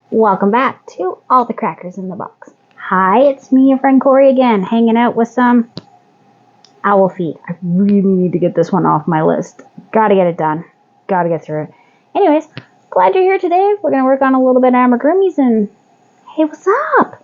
Welcome back to All the Crackers in the Box. Hi, it's me, your friend Corey again, hanging out with some owl feet. I really need to get this one off my list. Gotta get it done. Gotta get through it. Anyways, glad you're here today. We're gonna work on a little bit of amigurumis and hey, what's up?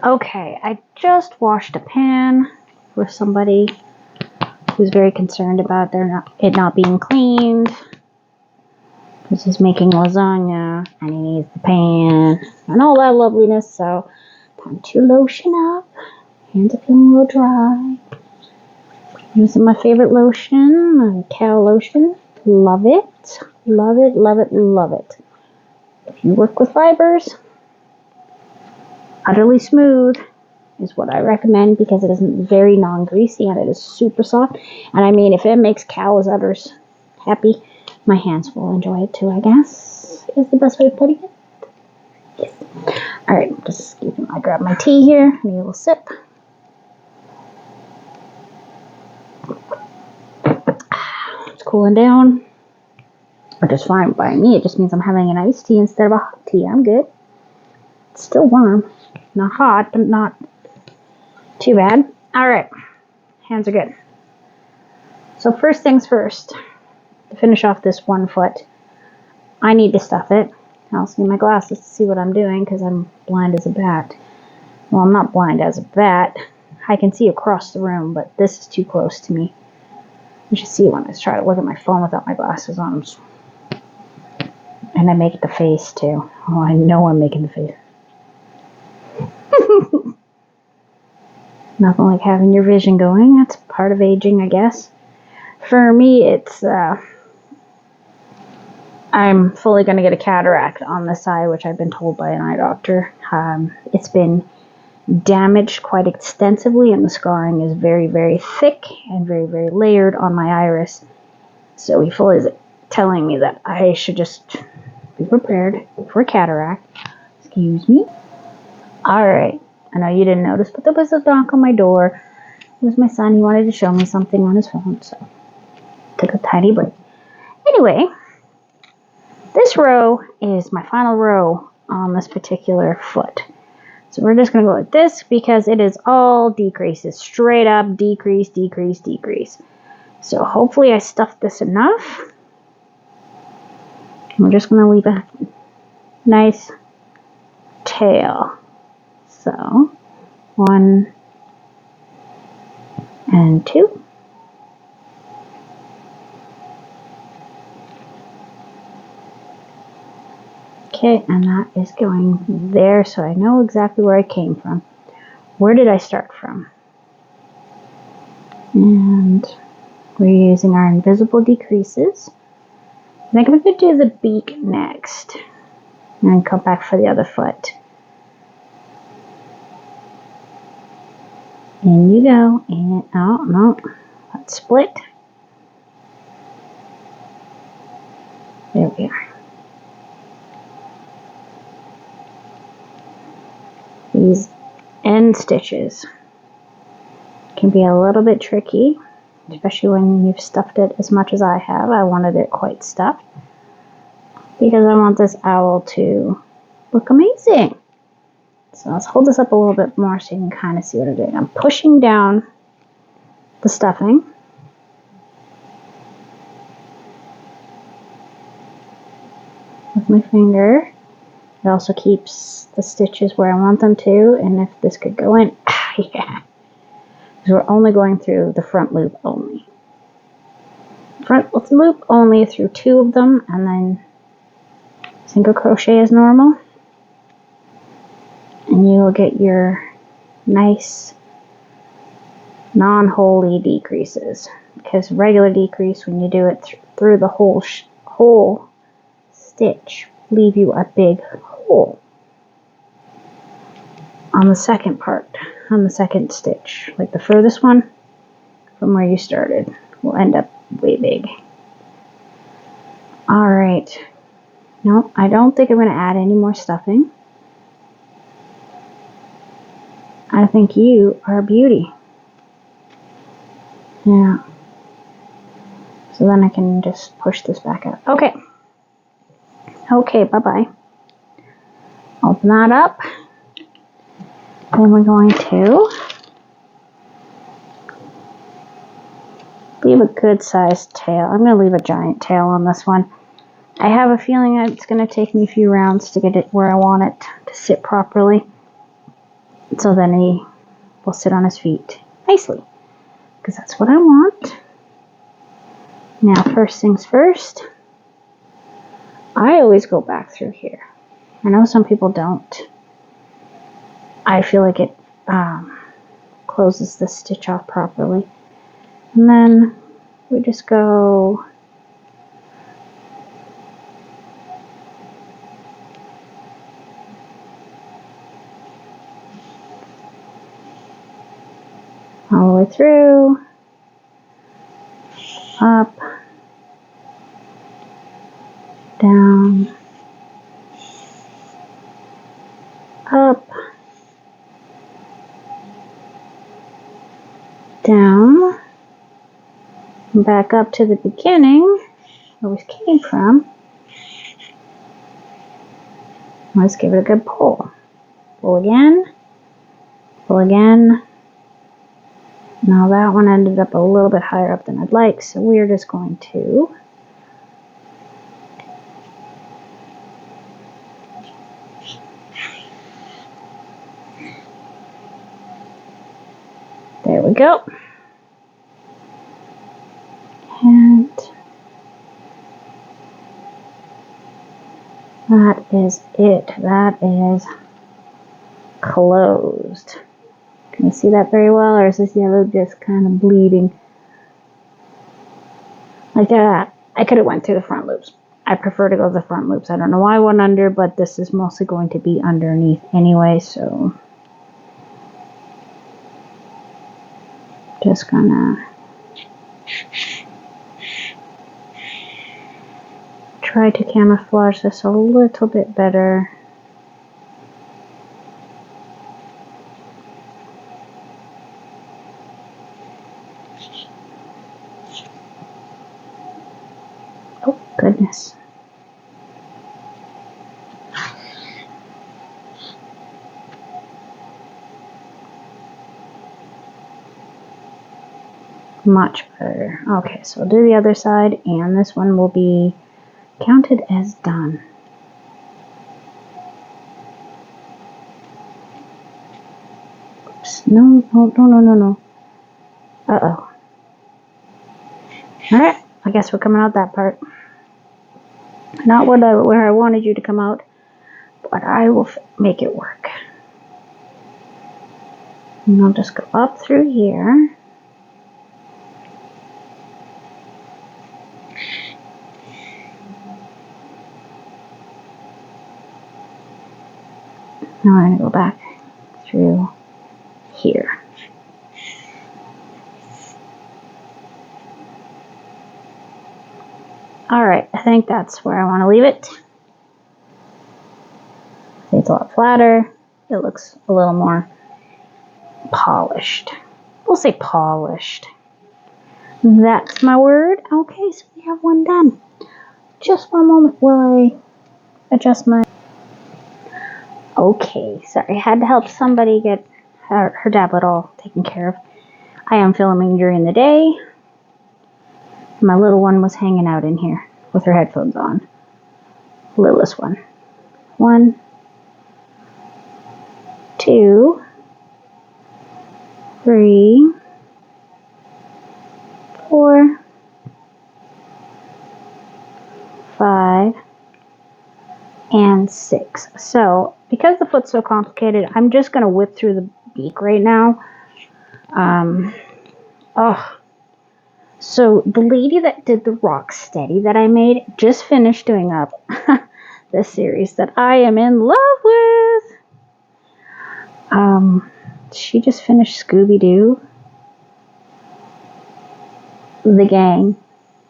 Okay, I just washed a pan for somebody who's very concerned about it not being cleaned. Because he's making lasagna and he needs the pan and all that loveliness. So, time to lotion up. Hands are feeling a little dry. Using my favorite lotion, cow lotion. Love it. Love it, love it, love it. If you work with fibers, utterly smooth is what I recommend because it isn't very non-greasy and it is super soft. And I mean, if it makes cows' udders happy, my hands will enjoy it too, I guess, is the best way of putting it. Yes. Alright, I grab my tea here. I need a little sip. It's cooling down. Which is fine by me. It just means I'm having an iced tea instead of a hot tea. I'm good. It's still warm. Not hot, but not too bad. Alright. Hands are good. So first things first. To finish off this one foot, I need to stuff it. I also need my glasses to see what I'm doing because I'm blind as a bat. Well, I'm not blind as a bat. I can see across the room, but this is too close to me. You should see when I try to look at my phone without my glasses on. And I make the face too. Oh, I know I'm making the face. Nothing like having your vision going. That's part of aging, I guess. For me, it's I'm fully going to get a cataract on this eye, which I've been told by an eye doctor. It's been damaged quite extensively, and the scarring is very, very thick and very, very layered on my iris. So he fully is telling me that I should just be prepared for cataract. Excuse me. Alright. I know you didn't notice, but there was a knock on my door. It was my son. He wanted to show me something on his phone, so took a tiny break. Anyway, this row is my final row on this particular foot. So we're just going to go with this because it is all decreases. Straight up decrease, decrease, decrease. So hopefully I stuffed this enough. We're just going to leave a nice tail. So 1 and 2. Okay, and that is going there, so I know exactly where I came from. Where did I start from? And we're using our invisible decreases. I think I'm going to do the beak next. And then come back for the other foot. In you go. And, oh, no. Let's split. There we are. These end stitches can be a little bit tricky, especially when you've stuffed it as much as I have. I wanted it quite stuffed because I want this owl to look amazing. So let's hold this up a little bit more so you can kind of see what I'm doing. I'm pushing down the stuffing. With my finger. It also keeps the stitches where I want them to, and if this could go in, yeah. Because we're only going through the front loop only. Front loop only through 2 of them, and then single crochet as normal. And you will get your nice non-holy decreases. because regular decrease, when you do it through the whole stitch, leave you a big hole on the second part, on the second stitch. Like the furthest one from where you started will end up way big. Alright. No, I don't think I'm going to add any more stuffing. I think you are a beauty. Yeah. So then I can just push this back out. Okay. Okay, bye-bye. Open that up. Then we're going to leave a good sized tail. I'm going to leave a giant tail on this one. I have a feeling it's going to take me a few rounds to get it where I want it to sit properly. So then he will sit on his feet nicely. Because that's what I want. Now, first things first. I always go back through here. I know some people don't. I feel like it closes the stitch off properly. And then we just go all the way through, up, down, up, down, and back up to the beginning where we came from. Let's give it a good pull. Pull again, pull again. Now that one ended up a little bit higher up than I'd like, so we're just going to there we go. And that is it. That is closed. Can you see that very well, or is this yellow just kind of bleeding? Like that. I could have went through the front loops. I prefer to go to the front loops. I don't know why I went under, but this is mostly going to be underneath anyway, so just gonna try to camouflage this a little bit better. Oh, goodness. Much better. Okay, so we'll do the other side, and this one will be counted as done. Oops. No. Uh-oh. Alright, I guess we're coming out that part. Not where I wanted you to come out, but I will make it work. And I'll just go up through here. Now I'm going to go back through here. Alright, I think that's where I want to leave it. It's a lot flatter. It looks a little more polished. We'll say polished. That's my word. Okay, so we have one done. Just one moment while I adjust my... Okay, sorry, I had to help somebody get her tablet all taken care of. I am filming during the day. My little one was hanging out in here with her headphones on. Littlest one. 1, 2, 3, 4, 5, and 6. So, because the foot's so complicated, I'm just going to whip through the beak right now. So the lady that did the rock steady that I made just finished doing up the series that I am in love with. She just finished Scooby-Doo, The Gang,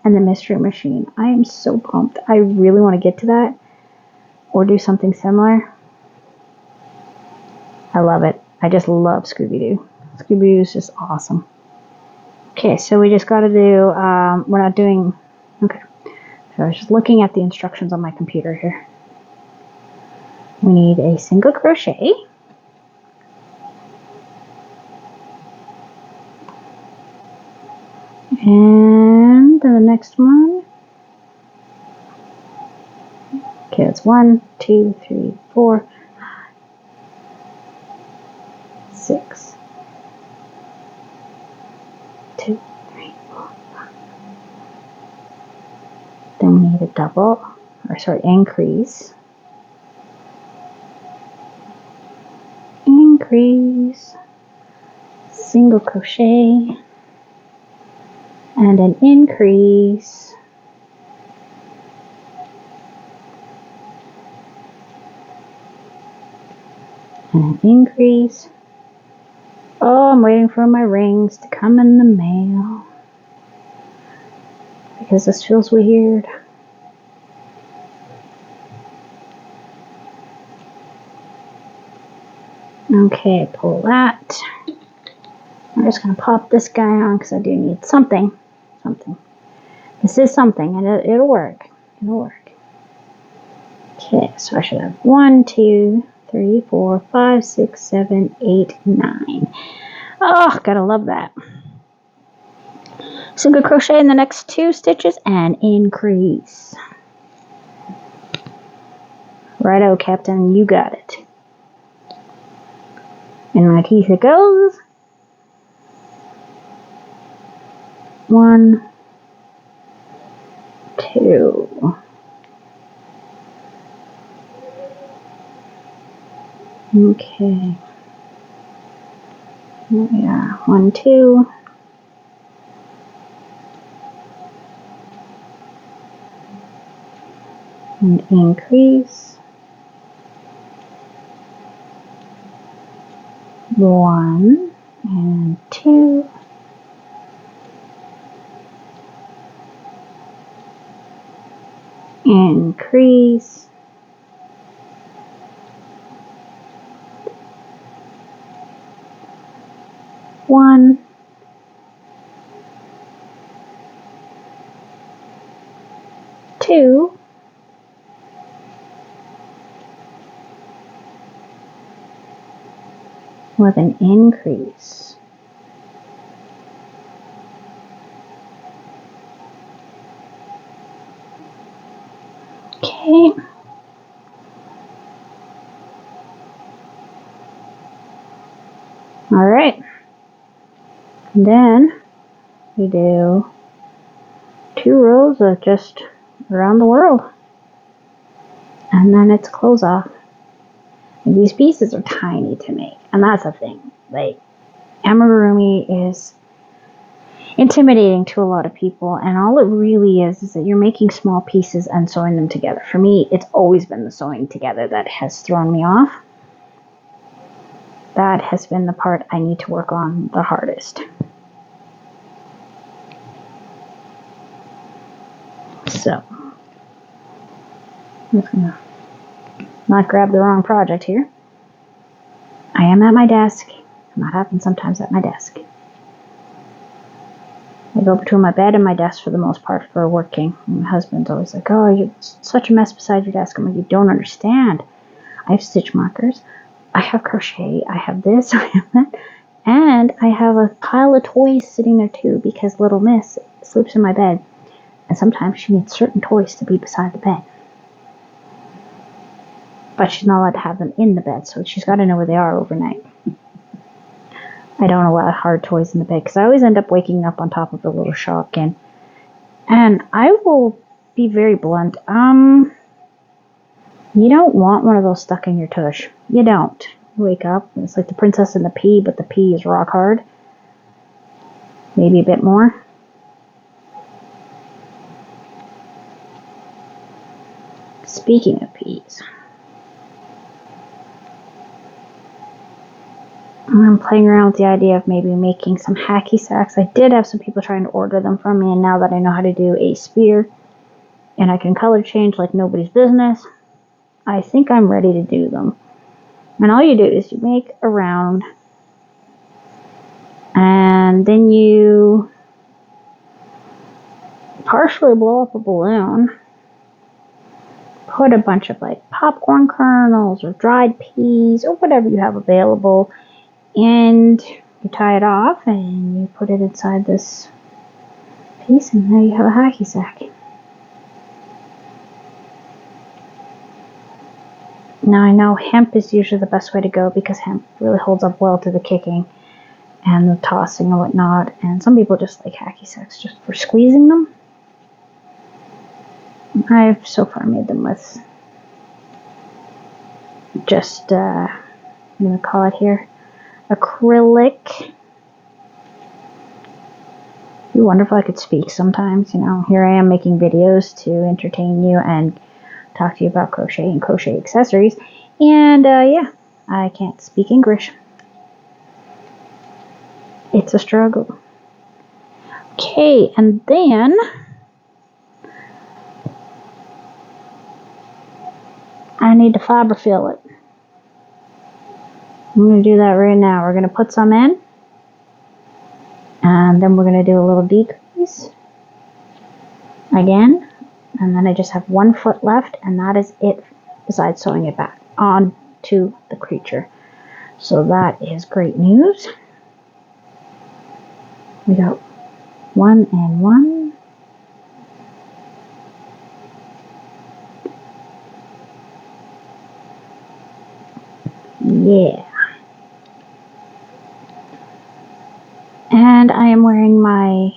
and The Mystery Machine. I am so pumped. I really want to get to that or do something similar. I love it. I just love Scooby-Doo. Scooby-Doo is just awesome. Okay, so we just got to do, we're not doing, okay. So I was just looking at the instructions on my computer here. We need a single crochet. And the next one. Okay, it's 1, 2, 3, 4, 6, 2, 3, 4, 5. Then we need a double, or sorry, increase. Increase, single crochet, and an increase. And an increase. Oh, I'm waiting for my rings to come in the mail. Because this feels weird. Okay, pull that. I'm just going to pop this guy on because I do need something. This is something, and it'll work. It'll work. Okay, so I should have 1, 2, 3, 4, 5, 6, 7, 8, 9. Oh, gotta love that. Single crochet in the next 2 stitches and increase. Righto, Captain, you got it. In my teeth it goes. 1, 2. Okay. There we are. 1, 2. And increase. 1 and 2. Increase. 1. 2. With an increase. Okay. All right. And then we do 2 rows of just around the world. And then it's close off. And these pieces are tiny to make. And that's the thing. Like, amigurumi is intimidating to a lot of people, and all it really is that you're making small pieces and sewing them together. For me, it's always been the sewing together that has thrown me off. That has been the part I need to work on the hardest. So, I'm just gonna not grab the wrong project here. I am at my desk, and that happens sometimes at my desk. I go between my bed and my desk for the most part for working. And my husband's always like, oh, you're such a mess beside your desk. I'm like, you don't understand. I have stitch markers. I have crochet. I have this. I have that. And I have a pile of toys sitting there too because little miss sleeps in my bed. And sometimes she needs certain toys to be beside the bed. But she's not allowed to have them in the bed, so she's got to know where they are overnight. I don't allow hard toys in the bed because I always end up waking up on top of the little shotgun. And I will be very blunt. You don't want one of those stuck in your tush. You don't. You wake up, and it's like the Princess and the Pea, but the pea is rock hard. Maybe a bit more. Speaking of peas, I'm playing around with the idea of maybe making some hacky sacks. I did have some people trying to order them from me, and now that I know how to do a spear and I can color change like nobody's business, I think I'm ready to do them. And all you do is you make a round, and then you partially blow up a balloon, put a bunch of like popcorn kernels or dried peas or whatever you have available, and you tie it off and you put it inside this piece, and there you have a hacky sack. Now I know hemp is usually the best way to go because hemp really holds up well to the kicking and the tossing and whatnot, and some people just like hacky sacks just for squeezing them. I've so far made them with just, I'm going to call it here, acrylic. It'd be wonderful if I could speak sometimes, you know. Here I am making videos to entertain you and talk to you about crochet and crochet accessories. And yeah, I can't speak English. It's a struggle. Okay, and then I need to fiber fill it. I'm going to do that right now. We're going to put some in, and then we're going to do a little decrease again, and then I just have 1 foot left, and that is it besides sewing it back onto the creature. So that is great news. We got 1 and 1. Yeah. And I am wearing my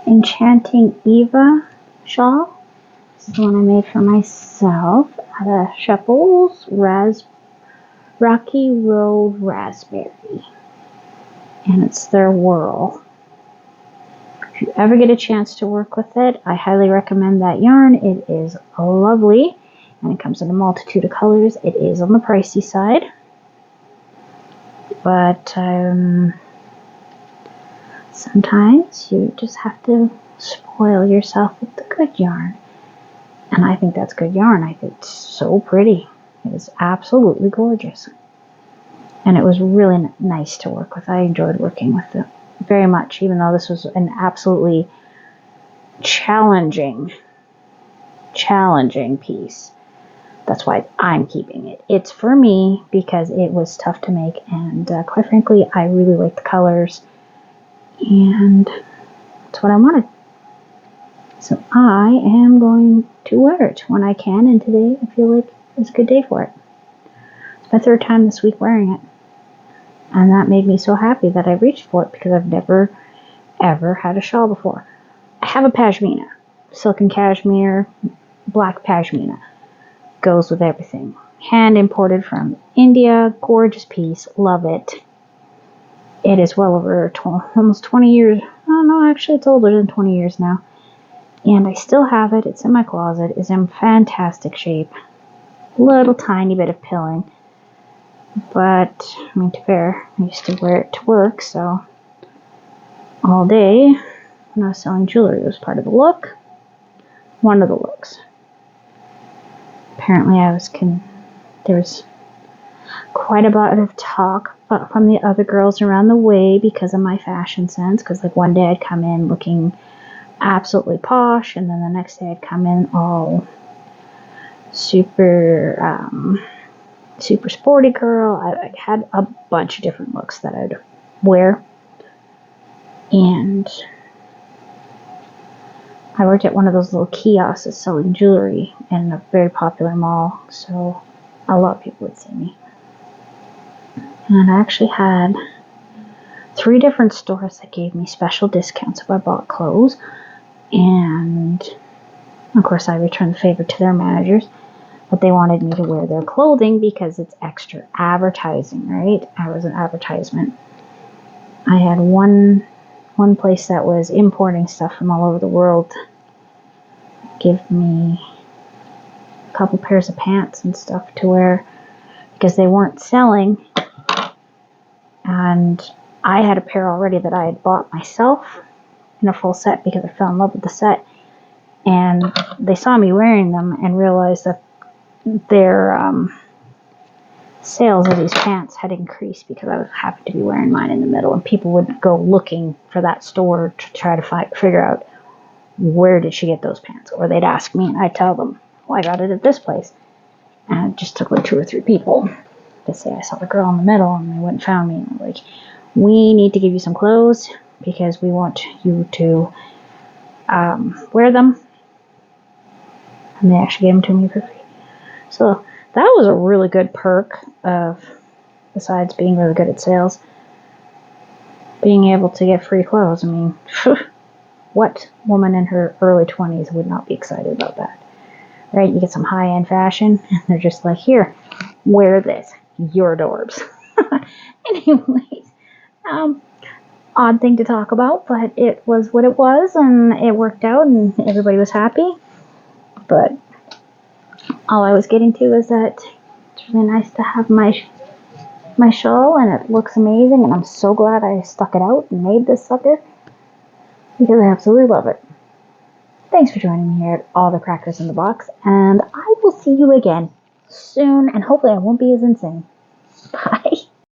Enchanting Eva shawl. This is the one I made for myself out of Sheppel's Rocky Road Raspberry. And it's their whirl. If you ever get a chance to work with it, I highly recommend that yarn. It is lovely, and it comes in a multitude of colors. It is on the pricey side, but sometimes you just have to spoil yourself with the good yarn. And I think that's good yarn. I think it's so pretty. It is absolutely gorgeous. And it was really nice to work with. I enjoyed working with it very much, even though this was an absolutely challenging piece. That's why I'm keeping it. It's for me because it was tough to make, and quite frankly, I really like the colors, and that's what I wanted. So I am going to wear it when I can, and today I feel like it's a good day for it. It's my 3rd time this week wearing it, and that made me so happy that I reached for it because I've never, ever had a shawl before. I have a pashmina, silken cashmere, black pashmina. Goes with everything. Hand imported from India, gorgeous piece, love it. It is well over almost 20 years. Oh no, actually it's older than 20 years now. And I still have it. It's in my closet. It's in fantastic shape. Little tiny bit of pilling. But, I mean, to be fair, I used to wear it to work, so all day when I was selling jewelry, it was part of the look. One of the looks. Apparently there was quite a bit of talk from the other girls around the way because of my fashion sense. Because like one day I'd come in looking absolutely posh, and then the next day I'd come in all super sporty girl. I had a bunch of different looks that I'd wear. And I worked at one of those little kiosks selling jewelry in a very popular mall, so a lot of people would see me. And I actually had 3 different stores that gave me special discounts if I bought clothes. And of course I returned the favor to their managers, but they wanted me to wear their clothing because it's extra advertising, right? I was an advertisement. I had one place that was importing stuff from all over the world give me a couple pairs of pants and stuff to wear because they weren't selling. And I had a pair already that I had bought myself in a full set because I fell in love with the set. And they saw me wearing them and realized that their sales of these pants had increased because I was happy to be wearing mine in the middle. And people would go looking for that store to try to figure out where did she get those pants. Or they'd ask me and I'd tell them, well, I got it at this place. And it just took like 2 or 3 people to say I saw the girl in the middle, and they went and found me and were like, we need to give you some clothes because we want you to wear them. And they actually gave them to me for free. So that was a really good perk of, besides being really good at sales, being able to get free clothes. I mean, what woman in her early 20s would not be excited about that? Right? You get some high-end fashion, and they're just like, here, wear this. You're adorbs. Anyways, odd thing to talk about, but it was what it was, and it worked out, and everybody was happy. But all I was getting to is that it's really nice to have my shawl, and it looks amazing, and I'm so glad I stuck it out and made this sucker because I absolutely love it. Thanks for joining me here at All the Crackers in the Box, and I will see you again soon, and hopefully I won't be as insane.